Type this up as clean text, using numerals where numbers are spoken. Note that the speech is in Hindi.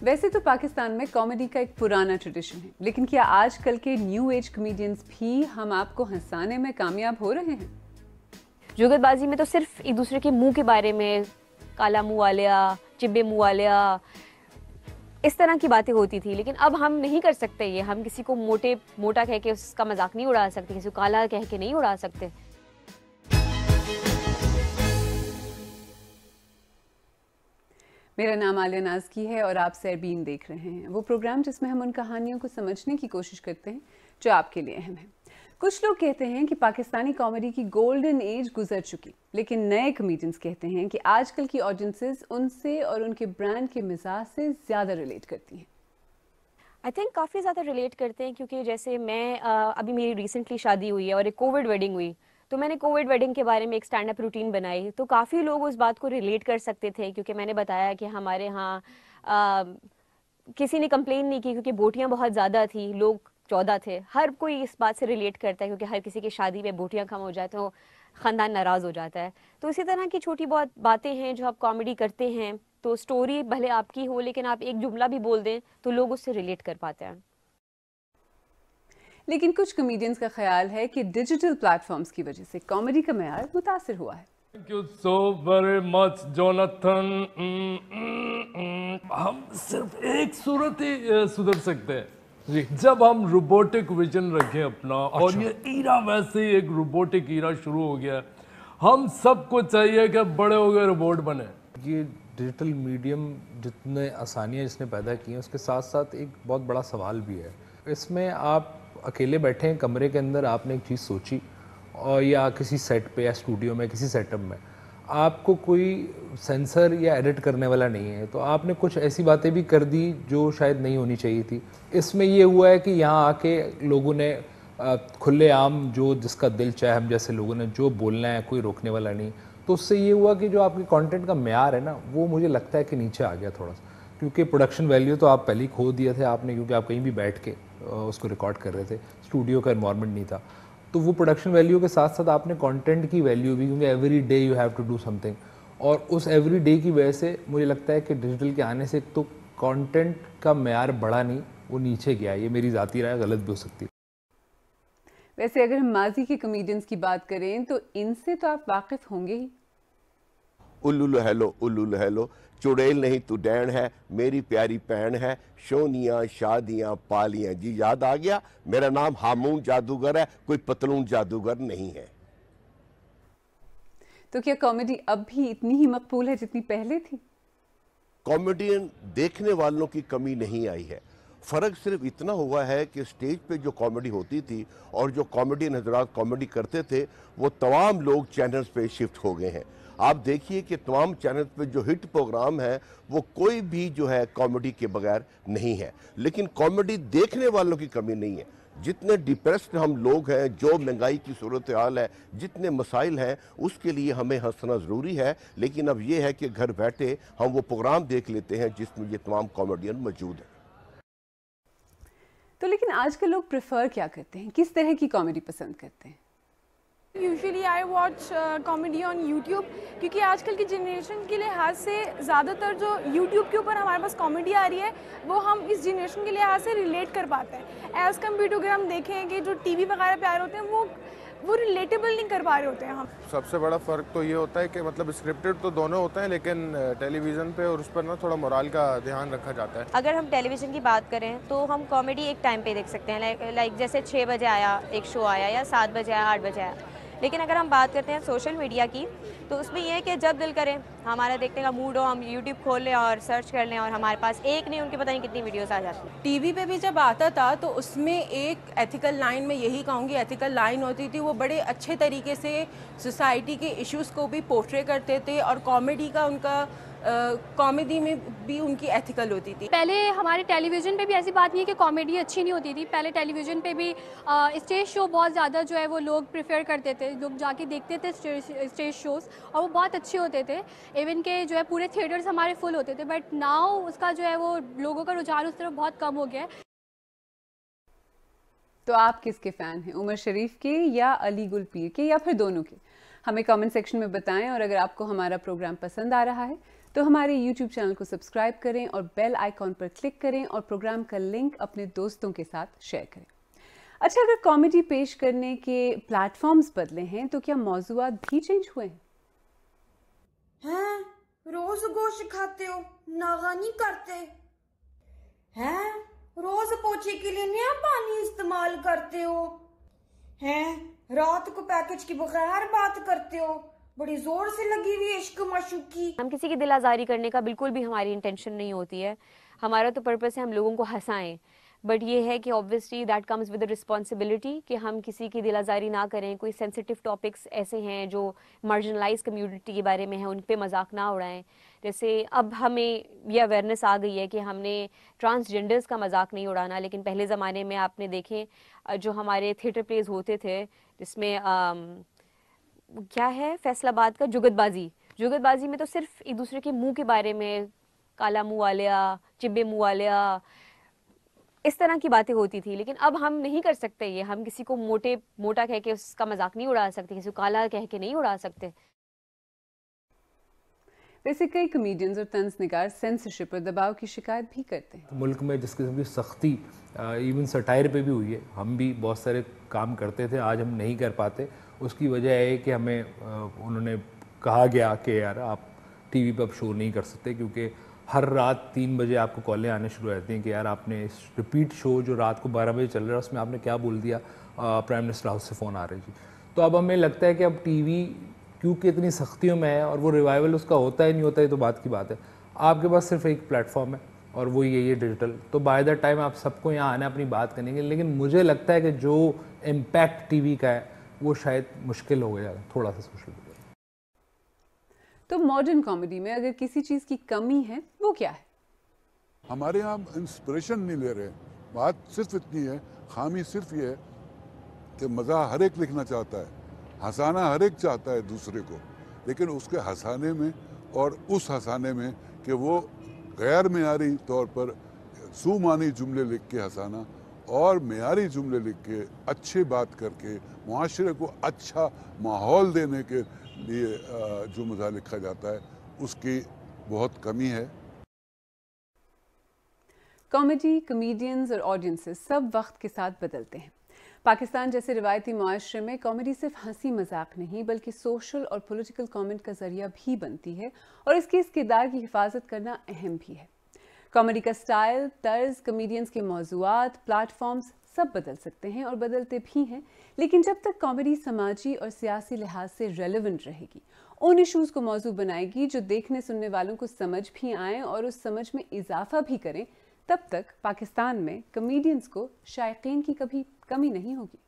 वैसे तो पाकिस्तान में कॉमेडी का एक पुराना ट्रेडिशन है, लेकिन क्या आजकल के न्यू एज कॉमेडियंस भी हम आपको हंसाने में कामयाब हो रहे हैं? जुगतबाजी में तो सिर्फ एक दूसरे के मुंह के बारे में, काला मुंह वालिया, चिब्बे मुंह वालिया, इस तरह की बातें होती थी। लेकिन अब हम नहीं कर सकते ये। हम किसी को मोटा कह के उसका मजाक नहीं उड़ा सकते, किसी को काला कह के नहीं उड़ा सकते। मेरा नाम आलिया नाज़की है और आप सरबीन देख रहे हैं, वो प्रोग्राम जिसमें हम उन कहानियों को समझने की कोशिश करते हैं जो आपके लिए अहम है। कुछ लोग कहते हैं कि पाकिस्तानी कॉमेडी की गोल्डन एज गुजर चुकी, लेकिन नए कॉमेडियंस कहते हैं कि आजकल की ऑडियंसेस उनसे और उनके ब्रांड के मिजाज से ज़्यादा रिलेट करती हैं। आई थिंक काफ़ी ज़्यादा रिलेट करते हैं, क्योंकि जैसे मैं अभी मेरी रिसेंटली शादी हुई है और एक कोविड वेडिंग हुई, तो मैंने कोविड वेडिंग के बारे में एक स्टैंड अप रूटीन बनाई। तो काफ़ी लोग उस बात को रिलेट कर सकते थे, क्योंकि मैंने बताया कि हमारे यहाँ किसी ने कंप्लेन नहीं की, क्योंकि बोटियाँ बहुत ज़्यादा थी, लोग 14 थे। हर कोई इस बात से रिलेट करता है, क्योंकि हर किसी की शादी में बोटियाँ कम हो जाए तो ख़ानदान नाराज़ हो जाता है। तो इसी तरह की छोटी बहुत बातें हैं जो आप कॉमेडी करते हैं, तो स्टोरी भले आपकी हो, लेकिन आप एक जुमला भी बोल दें तो लोग उससे रिलेट कर पाते हैं। लेकिन कुछ कॉमेडियंस का ख्याल है कि डिजिटल प्लेटफॉर्म्स की वजह से कॉमेडी का मेयार मुतासिर हुआ है। Thank you so very much, Jonathan. हम सिर्फ एक सूरत ही सुधर सकते हैं जी, जब हम रोबोटिक विजन रखें अपना। और ये ईरा वैसे ही एक रोबोटिक ईरा शुरू हो गया है। हम सबको चाहिए कि बड़े हो गए रोबोट बने। ये डिजिटल मीडियम जितने आसानियाँ इसने पैदा की हैं, उसके साथ साथ एक बहुत बड़ा सवाल भी है। इसमें आप अकेले बैठे हैं कमरे के अंदर, आपने एक चीज़ सोची, और या किसी सेट पे या स्टूडियो में किसी सेटअप में आपको कोई सेंसर या एडिट करने वाला नहीं है, तो आपने कुछ ऐसी बातें भी कर दी जो शायद नहीं होनी चाहिए थी। इसमें ये हुआ है कि यहाँ आके लोगों ने खुलेआम जो जिसका दिल चाहे, हम जैसे लोगों ने जो बोलना है, कोई रोकने वाला नहीं। तो उससे ये हुआ कि जो आपके कंटेंट का म्यार है ना, वो मुझे लगता है कि नीचे आ गया थोड़ा सा, क्योंकि प्रोडक्शन वैल्यू तो आप पहले ही खो दिए थे आपने, क्योंकि आप कहीं भी बैठ के उसको रिकॉर्ड कर रहे थे, स्टूडियो का एनवायरनमेंट नहीं था। तो वो प्रोडक्शन वैल्यू के साथ साथ आपने कंटेंट की वैल्यू भी, क्योंकि every day you have to do something, और उस एवरी डे की वजह से मुझे लगता है कि डिजिटल के आने से तो कंटेंट का म्यार बढ़ा नहीं, वो नीचे गया। ये मेरी ज़ाती राय, गलत भी हो सकती है। वैसे अगर हम माजी के कॉमेडियंस की बात करें तो इनसे तो आप वाकिफ होंगे ही। उल्लुल हेलो, चुड़ैल नहीं तू डैन है, मेरी प्यारी भैन है, शोनियाँ शादियाँ पालियाँ। जी याद आ गया, मेरा नाम हामून जादूगर है, कोई पतलून जादूगर नहीं है। तो क्या कॉमेडी अब भी इतनी ही मकबूल है जितनी पहले थी? कॉमेडियन देखने वालों की कमी नहीं आई है। फ़र्क सिर्फ इतना हुआ है कि स्टेज पे जो कॉमेडी होती थी और जो कॉमेडियन हजरात कॉमेडी करते थे, वो तमाम लोग चैनल्स पे शिफ्ट हो गए हैं। आप देखिए कि तमाम चैनल्स पे जो हिट प्रोग्राम है, वो कोई भी जो है कॉमेडी के बगैर नहीं है। लेकिन कॉमेडी देखने वालों की कमी नहीं है। जितने डिप्रेस्ड हम लोग हैं, जो महंगाई की सूरत हाल है, जितने मसाइल हैं, उसके लिए हमें हंसना ज़रूरी है। लेकिन अब ये है कि घर बैठे हम वो प्रोग्राम देख लेते हैं जिसमें ये तमाम कॉमेडियन मौजूद हैं। तो लेकिन आजकल लोग प्रेफर क्या करते हैं, किस तरह की कॉमेडी पसंद करते हैं? Usually I watch comedy on YouTube, क्योंकि आजकल की जनरेशन के लिहाज से ज़्यादातर जो यूट्यूब के ऊपर हमारे पास कॉमेडी आ रही है, वो हम इस जनरेशन के लिहाज से रिलेट कर पाते हैं। एज़ कम्पेयर टू अगर हम देखें कि जो टीवी वगैरह पे आ रहे होते हैं, वो रिलेटेबल नहीं कर पा रहे होते हैं हम। सबसे बड़ा फ़र्क तो ये होता है कि मतलब स्क्रिप्टेड तो दोनों होते हैं, लेकिन टेलीविज़न पे और उस पर ना थोड़ा मोराल का ध्यान रखा जाता है। अगर हम टेलीविज़न की बात करें तो हम कॉमेडी एक टाइम पे देख सकते हैं, लाइक जैसे 6 बजे आया एक शो आया, या 7 बजे आया, 8 बजे आया। लेकिन अगर हम बात करते हैं सोशल मीडिया की, तो उसमें यह है कि जब दिल करें, हमारा देखने का मूड हो, हम यूट्यूब खोल लें और सर्च कर लें, और हमारे पास एक नहीं उनकी पता नहीं कितनी वीडियोस आ जाती हैं। टीवी पे भी जब आता था तो उसमें एक एथिकल लाइन, में यही कहूँगी एथिकल लाइन होती थी। वो बड़े अच्छे तरीके से सोसाइटी के इश्यूज़ को भी पोर्ट्रे करते थे, और कॉमेडी का उनका कॉमेडी में भी उनकी एथिकल होती थी। पहले हमारे टेलीविज़न पे भी ऐसी बात नहीं है कि कॉमेडी अच्छी नहीं होती थी। पहले टेलीविज़न पे भी स्टेज शो बहुत ज़्यादा जो है वो लोग प्रेफर करते थे, लोग जाके देखते थे स्टेज शोज़, और वो बहुत अच्छे होते थे। इवन के जो है पूरे थिएटर्स हमारे फुल होते थे। बट नाउ उसका जो है वो लोगों का रुझान उस तरफ बहुत कम हो गया है। तो आप किसके फ़ैन हैं, उमर शरीफ के या अली गुल पीर के, या फिर दोनों के? हमें कमेंट सेक्शन में बताएं। और अगर आपको हमारा प्रोग्राम पसंद आ रहा है तो हमारे YouTube चैनल को सब्सक्राइब करें और बेल आइकॉन पर क्लिक करें और प्रोग्राम का लिंक अपने दोस्तों के साथ शेयर करें। अच्छा, अगर कॉमेडी पेश करने के प्लेटफॉर्म्स बदले हैं तो क्या मौज़ूआत भी चेंज हुए हैं? रोज गोश्त खाते हो, नागा नहीं करते हैं? रोज पोछे के लिए नया पानी इस्तेमाल करते हो हैं? रात को पैकेज के बगैर बात करते हो, बड़ी जोर से लगी हुई इश्क माशूकी। हम किसी की दिल आज़ारी करने का बिल्कुल भी हमारी इंटेंशन नहीं होती है। हमारा तो पर्पस है हम लोगों को हंसाएं, बट ये है कि obviously that comes with the responsibility कि हम किसी की दिल आज़ारी ना करें। कोई सेंसिटिव टॉपिक्स ऐसे हैं जो मार्जिनलाइज कम्युनिटी के बारे में हैं, उन पे मजाक ना उड़ाएं। जैसे अब हमें ये अवेयरनेस आ गई है कि हमने ट्रांसजेंडर्स का मजाक नहीं उड़ाना, लेकिन पहले ज़माने में आपने देखें जो हमारे थिएटर प्लेज होते थे जिसमें क्या है फैसलाबाद का जुगतबाजी में तो सिर्फ एक दूसरे के मुंह के बारे में, काला मुंह वालिया, चिब्बे मुंह वालिया, इस तरह की बातें होती थी। लेकिन अब हम नहीं कर सकते ये, हम किसी को मोटा कह के उसका मजाक नहीं उड़ा सकते, किसी को काला कह के नहीं उड़ा सकते। वैसे कई कॉमेडियंस और तंज़निगार सेंसरशिप और दबाव की शिकायत भी करते हैं। मुल्क में जिस किस्म की सख्ती इवन सटायर पे भी हुई है, हम भी बहुत सारे काम करते थे, आज हम नहीं कर पाते। उसकी वजह है कि हमें उन्होंने कहा गया कि यार आप टीवी पे अब शो नहीं कर सकते, क्योंकि हर रात 3 बजे आपको कॉलें आने शुरू हो जाती हैं कि यार आपने इस रिपीट शो जो रात को 12 बजे चल रहा है उसमें आपने क्या बोल दिया, प्राइम मिनिस्टर हाउस से फ़ोन आ रहे जी। तो अब हमें लगता है कि अब टीवी क्योंकि इतनी सख्तियों में है और वो रिवाइवल उसका होता है नहीं होता है तो बात की बात है। आपके पास सिर्फ एक प्लेटफॉर्म है और वो यही है डिजिटल, तो बाय द टाइम आप सबको यहाँ आना अपनी बात करेंगे। लेकिन मुझे लगता है कि जो इम्पैक्ट टीवी का है वो शायद मुश्किल हो गया थोड़ा सा सोशल मीडिया। तो मॉडर्न कॉमेडी में अगर किसी चीज़ की कमी है वो क्या है? हमारे यहाँ इंस्पिरेशन नहीं ले रहे। बात सिर्फ इतनी है, खामी सिर्फ ये है कि मज़ा हर एक लिखना चाहता है, हंसाना हर एक चाहता है दूसरे को, लेकिन उसके हंसाने में और उस हंसाने में कि वो गैर मेयारी तौर पर सुमानी जुमले लिख के हंसाना और मेयारी जुमले लिख के अच्छी बात करके मुआशरे को अच्छा माहौल देने के लिए जो मज़ा लिखा जाता है उसकी बहुत कमी है। कॉमेडी, कॉमेडियंस और ऑडियंसेस सब वक्त के साथ बदलते हैं। पाकिस्तान जैसे रिवायती मुआशरे में कॉमेडी सिर्फ हंसी मजाक नहीं बल्कि सोशल और पॉलिटिकल कमेंट का जरिया भी बनती है और इसके इस किरदार की हिफाजत करना अहम भी है। कॉमेडी का स्टाइल, तर्ज, कॉमेडियंस के मौज़ूआत, प्लेटफॉर्म्स सब बदल सकते हैं और बदलते भी हैं, लेकिन जब तक कॉमेडी समाजी और सियासी लिहाज से रेलेवेंट रहेगी, उन इशूज़ को मौजू बनाएगी जो देखने सुनने वालों को समझ भी आएँ और उस समझ में इजाफा भी करें, तब तक पाकिस्तान में कॉमेडियंस को शायकीन की कभी कमी नहीं होगी।